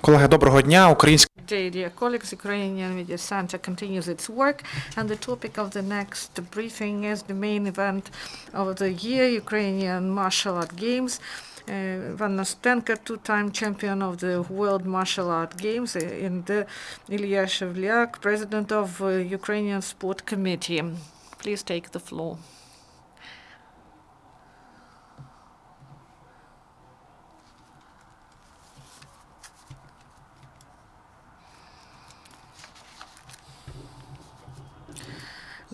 Колеги, доброго дня. Українська Dear colleagues, Ukrainian Media Center continues its work, and the topic of the next briefing is the main event of the year, Ukrainian martial art games. Nastenko, two-time champion of the World Martial Art Games, and Illya Shevliak, president of Ukrainian Sport Committee. Please take the floor.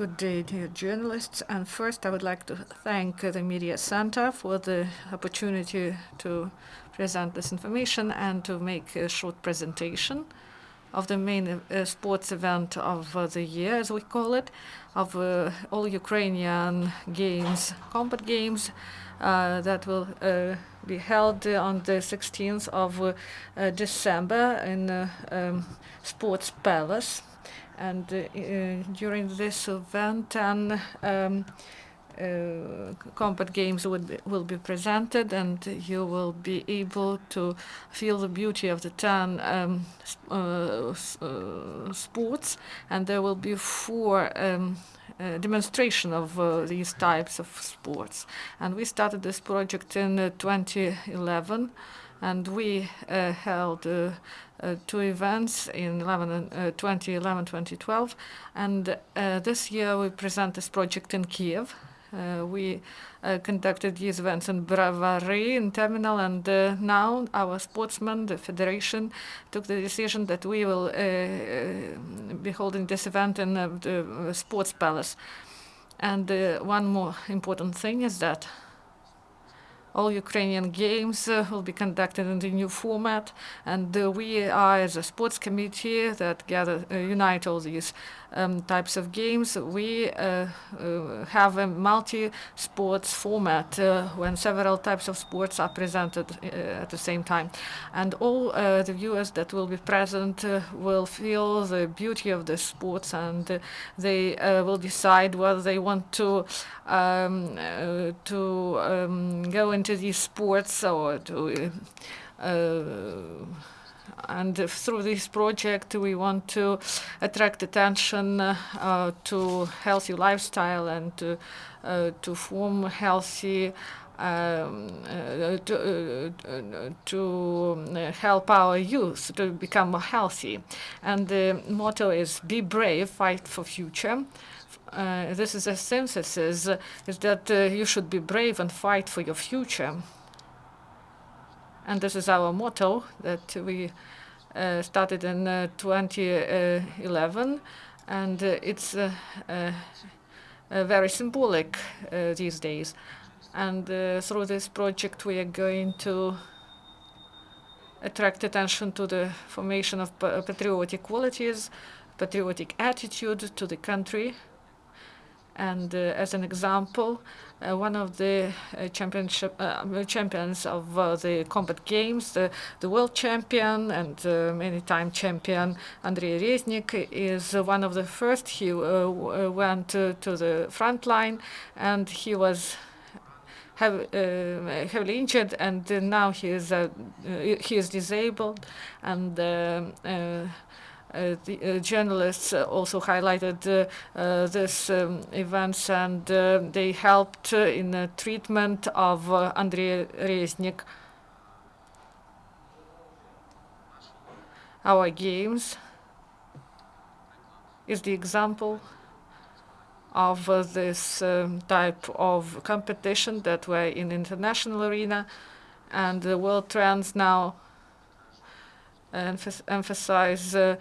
Good day, dear journalists. And first, I would like to thank the Media Center for the opportunity to present this information and to make a short presentation of the main sports event of the year, as we call it, of all Ukrainian games, combat games, that will be held on the 16th of December in Sports Palace. And during this event, combat games will be presented, and you will be able to feel the beauty of the 10 sports, and there will be 4 demonstration of these types of sports. And we started this project in 2011, and we held 2 events in 2011-2012, and this year we present this project in Kiev. We conducted these events in Bravary, in Terminal, and now our sportsmen, the federation, took the decision that we will be holding this event in the Sports Palace. And one more important thing is that all Ukrainian games will be conducted in the new format, and we are, as a sports committee that unite all these types of games, we have a multi-sports format when several types of sports are presented at the same time. And all the viewers that will be present will feel the beauty of the sports, and they will decide whether they want to go into these sports or to and through this project we want to attract attention to healthy lifestyle and to form healthy to help our youth to become more healthy. And the motto is "Be brave, fight for future." This is a synthesis, is that you should be brave and fight for your future. And this is our motto that we started in 2011, and it's very symbolic these days. And through this project we are going to attract attention to the formation of patriotic qualities, patriotic attitude to the country. And as an example, one of the champions of the combat games, the world champion and many-time champion Andrei Reznik, is one of the first. He went to the front line, and he was heavily injured, and now he is disabled. And the journalists also highlighted this events, and they helped in the treatment of Andrei Reznik. Our games is the example of this type of competition that we're in international arena, and the world trends now emphasize the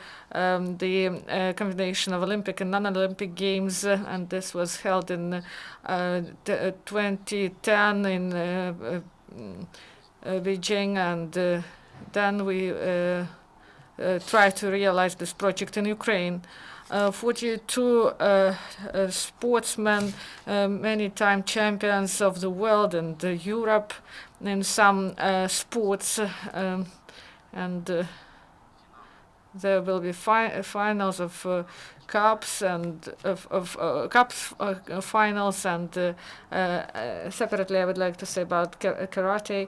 combination of Olympic and non-Olympic games, and this was held in 2010 in Beijing, and then we tried to realize this project in Ukraine. 42 sportsmen, many-time champions of the world and Europe in some sports, and there will be finals of cups and finals, and separately I would like to say about karate.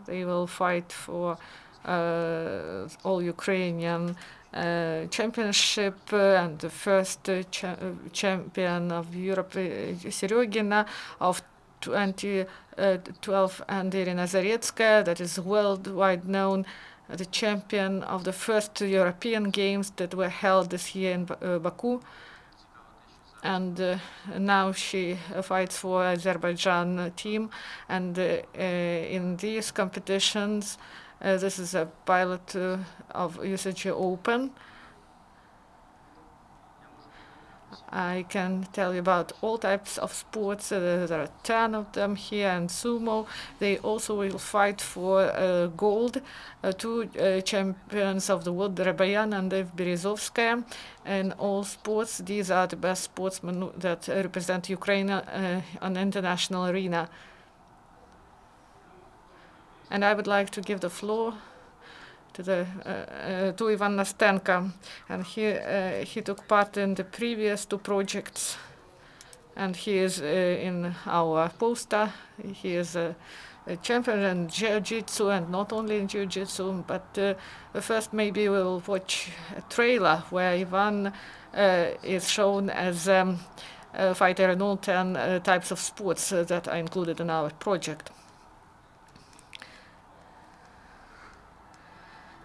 They will fight for all Ukrainian championship and the first champion of Europe, Serogina, of 2012, and Irina Zaretskaya, that is worldwide known, the champion of the first European Games that were held this year in Baku. And now she fights for Azerbaijan team. And in these competitions, this is a pilot of UCG Open. I can tell you about all types of sports. There are 10 of them here, and sumo. They also will fight for gold. Two champions of the world, Rebayan and Berezovskaya. In all sports, these are the best sportsmen that represent Ukraine on the international arena. And I would like to give the floor to Ivan Nastenko, and he took part in the previous two projects, and he is in our poster. He is a champion in jiu-jitsu, and not only in jiu-jitsu, but first maybe we'll watch a trailer where Ivan is shown as a fighter in all 10 types of sports that are included in our project.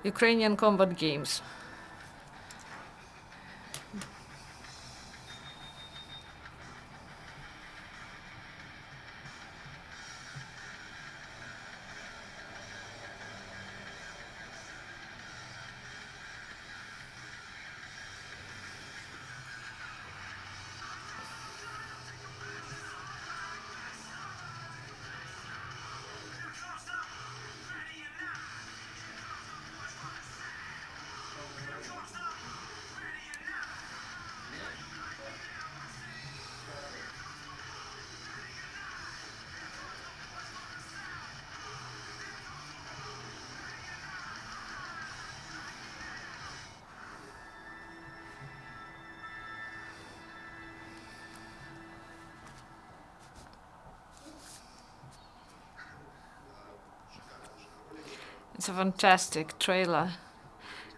Ukrainian combat games. It's a fantastic trailer,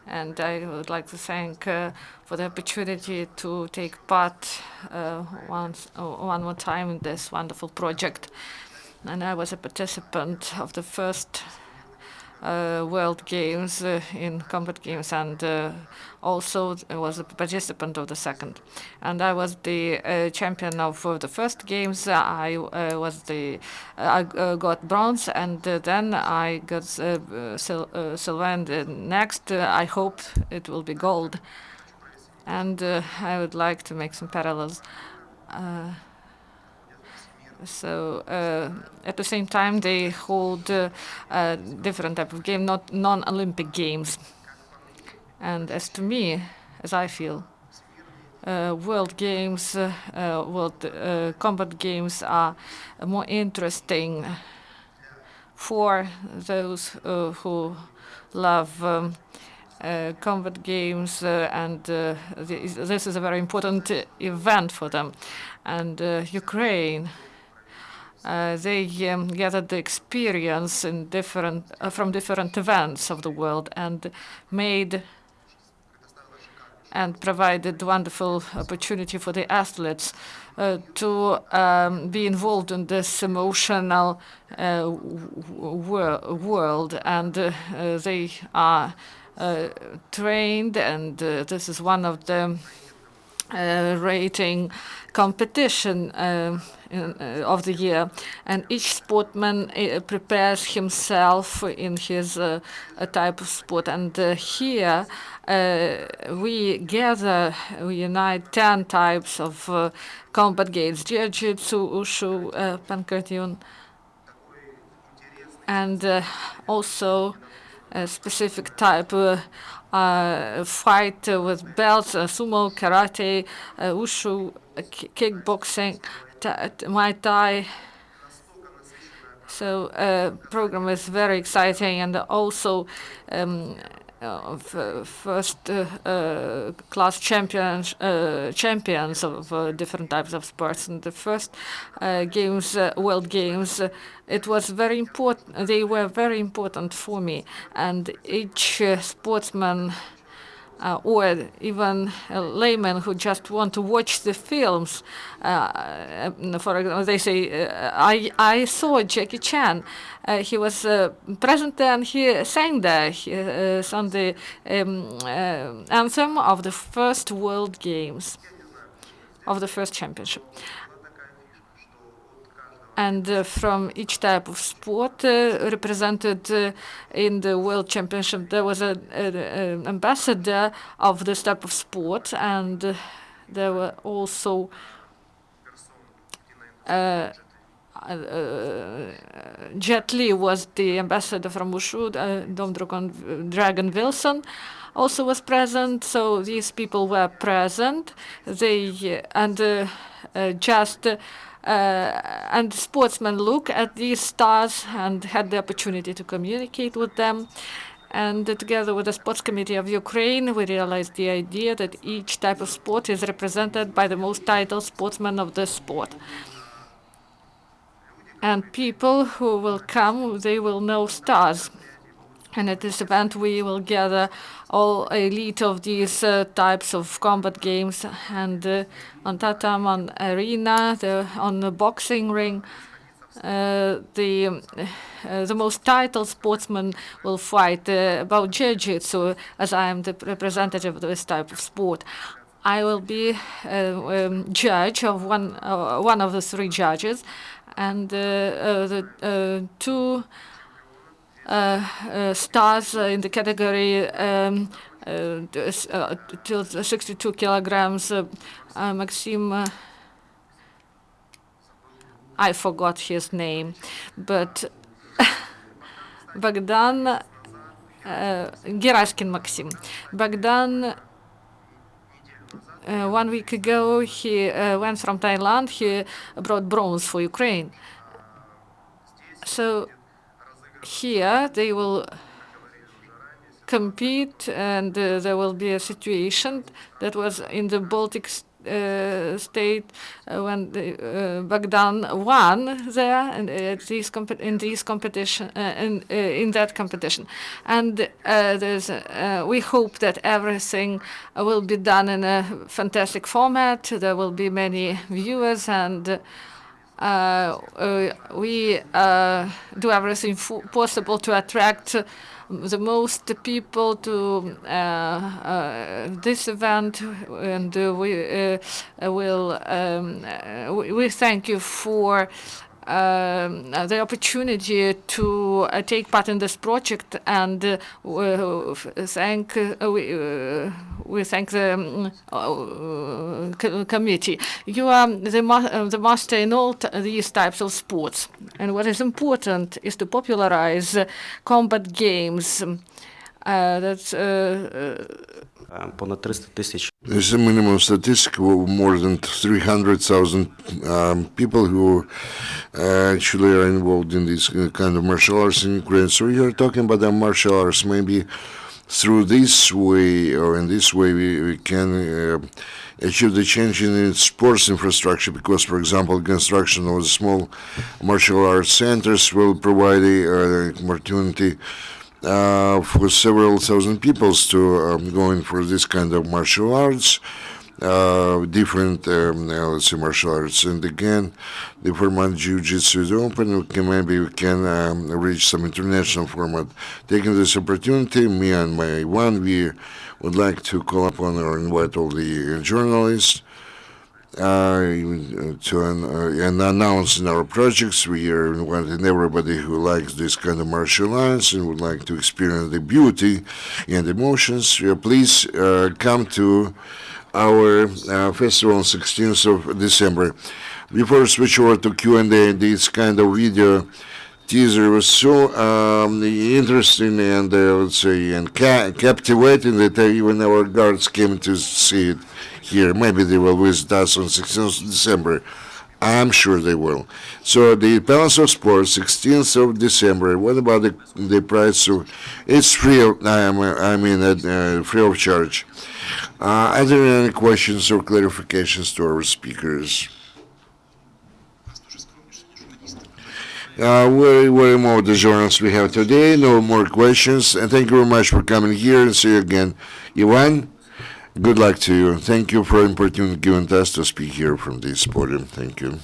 and I would like to thank for the opportunity to take part one more time in this wonderful project. And I was a participant of the first World Games in combat games, and also was a participant of the second. And I was the champion of the first games. I got bronze, and then I got silver. And next, I hope it will be gold. And I would like to make some parallels. So at the same time, they hold different type of game, not non-Olympic games. And as to me, as I feel, world games, world combat games are more interesting for those who love combat games, and this is a very important event for them. And Ukraine, they gathered the experience in from different events of the world, and made and provided wonderful opportunity for the athletes to be involved in this emotional world, and they are trained, and this is one of the rating competition of the year, and each sportsman prepares himself in his type of sport. And here we unite 10 types of combat games: jiu-jitsu, wushu, pancration, and also a specific type fight with belts, sumo, karate, wushu, kickboxing, Muay Thai. So program is very exciting, and also class champions of different types of sports. And the first games, World Games, it was very important. They were very important for me. And each sportsman or even a layman who just want to watch the films. For example, they say, I saw Jackie Chan. He was present there and he sang there. He sang the anthem of the first World Games, of the first championship. And from each type of sport represented in the World Championship, there was an ambassador of this type of sport, and there were also Jet Li was the ambassador from Wushu, Dragon Wilson also was present, so these people were present. They and sportsmen look at these stars and had the opportunity to communicate with them. And together with the Sports Committee of Ukraine, we realized the idea that each type of sport is represented by the most titled sportsman of the sport. And people who will come, they will know stars. And at this event, we will gather all elite of these types of combat games, and on tatami, on arena, on the boxing ring, the most titled sportsman will fight about jiu-jitsu, as I am the representative of this type of sport. I will be judge of one of the three judges, and the two stars in the category till 62 kilograms. Maxim, I forgot his name, but Bogdan Gerashkin Maxim. Bogdan, 1 week ago, he went from Thailand. He brought bronze for Ukraine. So here they will compete, and there will be a situation that was in the Baltic state when Bogdan won there and in that competition. And we hope that everything will be done in a fantastic format. There will be many viewers, and we do everything possible to attract the most people to this event, and we thank you for the opportunity to take part in this project, and we thank the committee. You are the master in all these types of sports, and what is important is to popularize combat games. That's Понад 300 тисяч. There's a minimum statistic of more than 300,000 people who actually are involved in this kind of martial arts in Ukraine. So you're talking about the martial arts. Maybe through this way, or in this way, we can achieve the change in sports infrastructure, because, for example, construction of small martial arts centers will provide an opportunity for several thousand people to go in for this kind of martial arts, different, let's say, martial arts. And again, the format jiu-jitsu is open. Maybe we can reach some international format. Taking this opportunity, me and my one, we would like to call upon or invite all the journalists to announce in our projects. We are inviting everybody who likes this kind of martial arts and would like to experience the beauty and emotions. Please come to our festival on 16th of December. Before I switch over to Q&A, this kind of video teaser was so interesting and let's say and captivating that even our guards came to see it here. Maybe they will visit us on 16th of December. I'm sure they will. So the Palace of Sports, 16th of December. What about the price? So it's free. Free of charge. Are there any questions or clarifications to our speakers? Very more the journalists we have today. No more questions. And thank you very much for coming here and see you again. Ivan, good luck to you. Thank you for the opportunity given to us to speak here from this podium. Thank you.